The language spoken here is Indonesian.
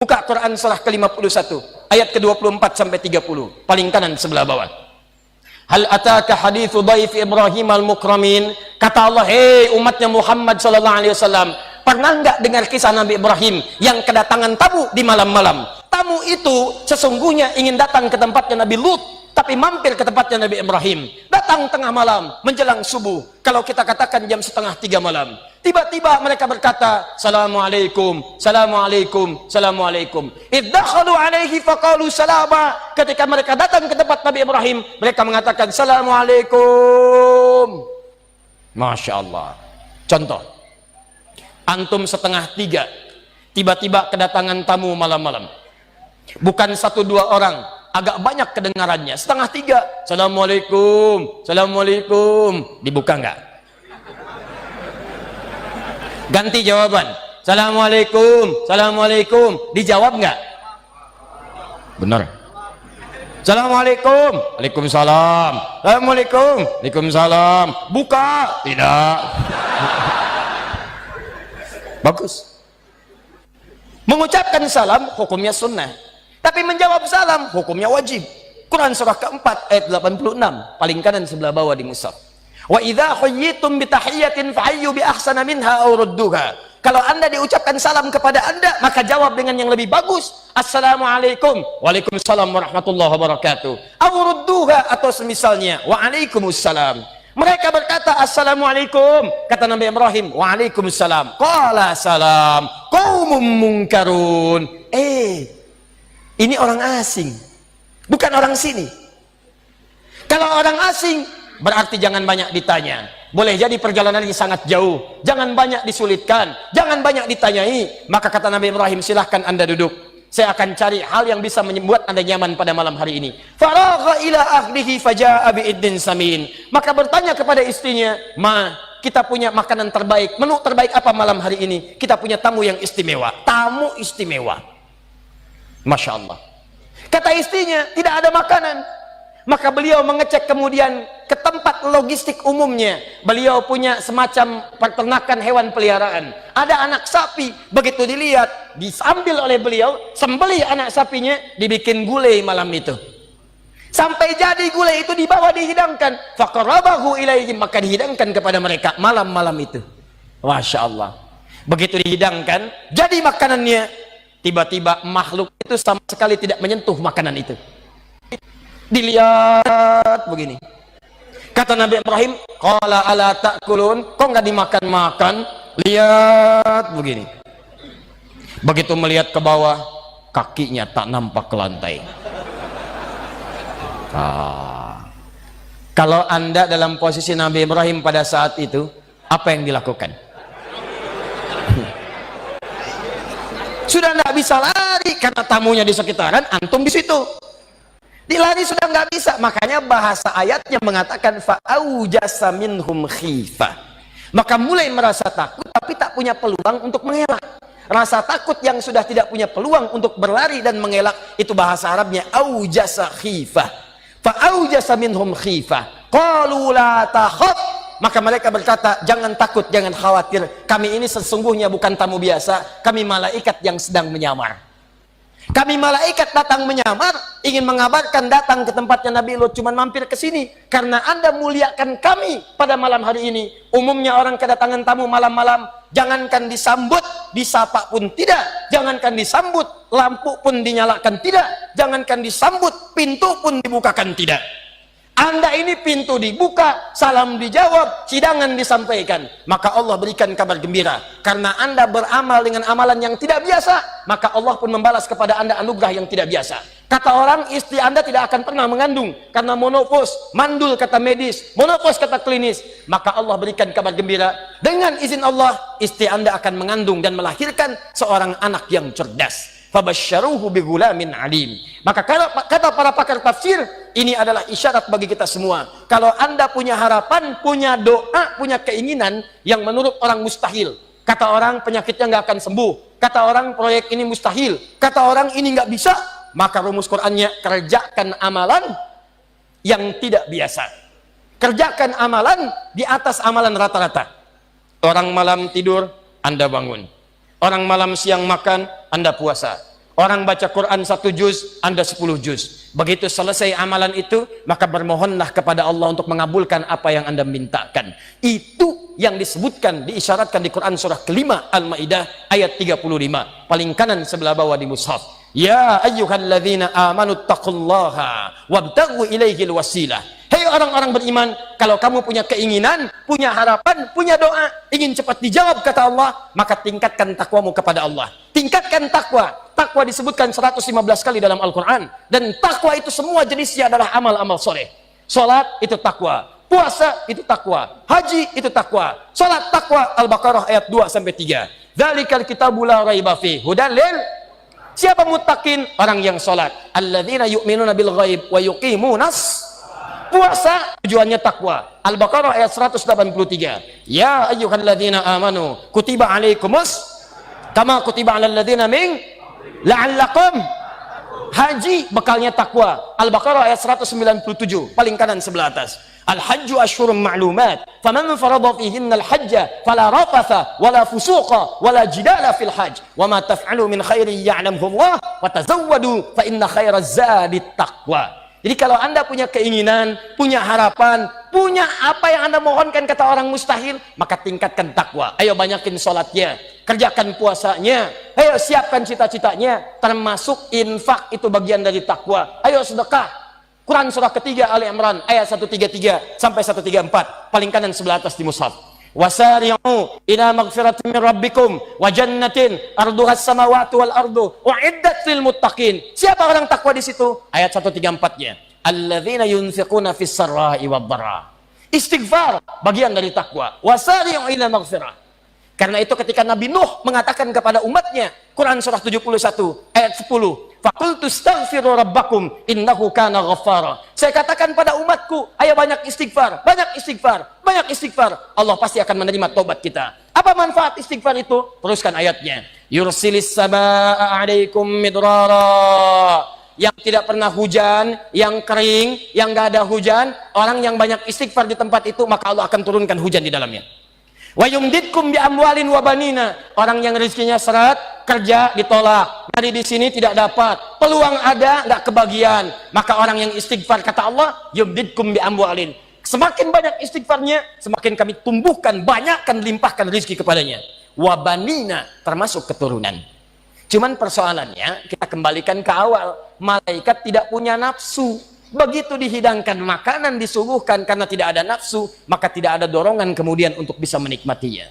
Buka Quran surah ke-51 ayat ke-24 sampai 30, paling kanan sebelah bawah. Hal ataka hadithu dhaif Ibrahim al-mukramin. Kata Allah, hei umatnya Muhammad sallallahu alaihi wasallam, pernah enggak dengar kisah Nabi Ibrahim yang kedatangan tamu di malam-malam? Tamu itu sesungguhnya ingin datang ke tempatnya Nabi Lut, tapi mampir ke tempatnya Nabi Ibrahim. Datang tengah malam menjelang subuh, kalau kita katakan jam 2:30 malam. Tiba-tiba mereka berkata, Assalamualaikum, Assalamualaikum, Assalamualaikum. Iddakhalu alaihi faqalu salama. Ketika mereka datang ke tempat Nabi Ibrahim, mereka mengatakan Assalamualaikum. Masya Allah. Contoh, antum 2:30, tiba-tiba kedatangan tamu malam-malam. Bukan 1-2 orang, agak banyak kedengarannya. 2:30, Assalamualaikum, Assalamualaikum. Dibuka enggak? Ganti jawaban, Assalamualaikum, Assalamualaikum. Dijawab enggak? Benar. Assalamualaikum, Waalaikumsalam, Assalamualaikum, Waalaikumsalam. Buka? Tidak. Bagus. Mengucapkan salam hukumnya sunnah, tapi menjawab salam hukumnya wajib. Quran surah keempat ayat 86, paling kanan sebelah bawah di mushaf. Wa idza huyyitum bi tahiyyatin fahayyu bi ahsana minha aw rudduha. Kalau Anda diucapkan salam kepada Anda, maka jawab dengan yang lebih bagus. Assalamualaikum, Waalaikumsalam warahmatullahi wabarakatuh. Aw rudduha, atau semisalnya, Waalaikumsalam. Mereka berkata Assalamualaikum, kata Nabi Ibrahim, Waalaikumsalam. Qala salam qaumum munkarun. Ini orang asing, bukan orang sini. Kalau orang asing, berarti jangan banyak ditanya. Boleh jadi perjalanannya sangat jauh, jangan banyak disulitkan, jangan banyak ditanyai. Maka kata Nabi Ibrahim, silahkan Anda duduk, saya akan cari hal yang bisa membuat Anda nyaman pada malam hari ini. Faragha ila ahlihi faja'a bi'iddin samin. Maka bertanya kepada istrinya, Ma, kita punya makanan terbaik, menu terbaik apa malam hari ini? Kita punya tamu yang istimewa. Tamu istimewa. Masya Allah. Kata istrinya, tidak ada makanan. Maka beliau mengecek kemudian ke tempat logistik umumnya. Beliau punya semacam peternakan hewan peliharaan. Ada anak sapi, begitu dilihat, diambil oleh beliau, sembelih anak sapinya, dibikin gulai malam itu. Sampai jadi gulai itu dibawa dihidangkan. Faqarabahu ilaihim, maka dihidangkan kepada mereka malam-malam itu. Masya Allah. Begitu dihidangkan, jadi makanannya. Tiba-tiba makhluk itu sama sekali tidak menyentuh makanan itu. Dilihat begini. Kata Nabi Ibrahim, qala ala ta'kulun, kok nggak dimakan-makan? Lihat begini. Begitu melihat ke bawah, kakinya tak nampak ke lantai. Kalau Anda dalam posisi Nabi Ibrahim pada saat itu, apa yang dilakukan? Sudah nggak bisa lari karena tamunya di sekitaran, antum di situ. Dilari sudah nggak bisa. Makanya bahasa ayatnya mengatakan fa'aujasa minhum khifah. Maka mulai merasa takut tapi tak punya peluang untuk mengelak. Rasa takut yang sudah tidak punya peluang untuk berlari dan mengelak, itu bahasa Arabnya aujasa khifah. Fa'aujasa minhum khifah. Qalu la takhaf. Maka mereka berkata, jangan takut, jangan khawatir. Kami ini sesungguhnya bukan tamu biasa. Kami malaikat yang sedang menyamar. Kami malaikat datang menyamar, ingin mengabarkan datang ke tempatnya Nabi Lut, cuman mampir ke sini karena Anda muliakan kami pada malam hari ini. Umumnya orang kedatangan tamu malam-malam, jangankan disambut, disapa pun tidak. Jangankan disambut, lampu pun dinyalakan tidak. Jangankan disambut, pintu pun dibukakan tidak. Anda ini pintu dibuka, salam dijawab, hidangan disampaikan. Maka Allah berikan kabar gembira. Karena Anda beramal dengan amalan yang tidak biasa, maka Allah pun membalas kepada Anda anugerah yang tidak biasa. Kata orang, istri Anda tidak akan pernah mengandung karena monopos, mandul kata medis, monopos kata klinis. Maka Allah berikan kabar gembira, dengan izin Allah, istri Anda akan mengandung dan melahirkan seorang anak yang cerdas. Fabasyaruhu bigulamin alim. Maka kata para pakar tafsir, ini adalah isyarat bagi kita semua. Kalau Anda punya harapan, punya doa, punya keinginan yang menurut orang mustahil. Kata orang penyakitnya nggak akan sembuh. Kata orang proyek ini mustahil. Kata orang ini nggak bisa. Maka rumus Qur'annya, kerjakan amalan yang tidak biasa. Kerjakan amalan di atas amalan rata-rata. Orang malam tidur, Anda bangun. Orang malam siang makan, Anda puasa. Orang baca Quran 1 juz, Anda 10 juz. Begitu selesai amalan itu, maka bermohonlah kepada Allah untuk mengabulkan apa yang Anda mintakan. Itu yang disebutkan, diisyaratkan di Quran surah kelima Al-Maidah ayat 35. Paling kanan sebelah bawah di mushaf. Ya ayyuhalladzina amanu taqullaha wabtaghu ilaihil wasilah. Hei orang-orang beriman, kalau kamu punya keinginan, punya harapan, punya doa, ingin cepat dijawab kata Allah, maka tingkatkan takwamu kepada Allah. Tingkatkan takwa. Takwa disebutkan 115 kali dalam Al-Quran. Dan takwa itu semua jenisnya adalah amal-amal soleh. Salat itu takwa, puasa itu takwa, haji itu takwa. Salat takwa, Al-Baqarah ayat 2-3. Dzalikal kitabu la raiba fihi hudan lil. Siapa muttaqin? Orang yang salat. Alladzina yu'minuna bil ghaib wa yuqimunas. Puasa tujuannya takwa. Al-Baqarah ayat 183. Ya ayyuhalladzina amanu kutiba alaikumus kama kutiba alal ladzina min la'allakum. Haji bekalnya takwa. Al-Baqarah ayat 197 paling kanan sebelah atas. Al-hajju asyhurun ma'lumat faman farada fihinna al-hajja fala rafatha wala fusuqa wala jidala fil hajj wa ma taf'alu min khairin ya'lamhu Allah wa tazawwadu fa inna khairaz zadi taqwa. Jadi kalau Anda punya keinginan, punya harapan, punya apa yang Anda mohonkan kata orang mustahil, maka tingkatkan takwa. Ayo banyakin sholatnya, kerjakan puasanya, ayo siapkan cita-citanya, termasuk infak itu bagian dari takwa. Ayo sedekah. Quran surah ketiga Ali Imran ayat 133 sampai 134, paling kanan sebelah atas di mushaf. Wasari'u ila maghfiratin min rabbikum wa jannatin arduhas samawati wal ardu uiddat lil muttaqin. Siapa orang takwa di situ? Ayat 134-nya. Alladzina yunfiquna fis sarra'i wad dharra. Istighfar bagian dari takwa. Wasari'u ila maghfirah. Karena itu ketika Nabi Nuh mengatakan kepada umatnya, Quran surah 71 ayat 10, faqultu astaghfiru rabbakum innahu kana ghaffara. Saya katakan pada umatku, ayo banyak istighfar, banyak istighfar, banyak istighfar. Allah pasti akan menerima tobat kita. Apa manfaat istighfar itu? Teruskan ayatnya. Yursilis samaa 'alaikum midrara. Yang tidak pernah hujan, yang kering, yang enggak ada hujan, orang yang banyak istighfar di tempat itu, maka Allah akan turunkan hujan di dalamnya. Wa yumditkum bi amwalin wa banina. Orang yang rezekinya seret, kerja ditolak, dari di sini tidak dapat, peluang ada enggak kebagian, maka orang yang istighfar kata Allah, yumditkum bi amwalin. Semakin banyak istighfarnya, semakin kami tumbuhkan, banyakkan, limpahkan rezeki kepadanya. Wa banina, termasuk keturunan. Cuman persoalannya kita kembalikan ke awal, malaikat tidak punya nafsu. Begitu dihidangkan makanan, disuguhkan karena tidak ada nafsu, maka tidak ada dorongan kemudian untuk bisa menikmatinya.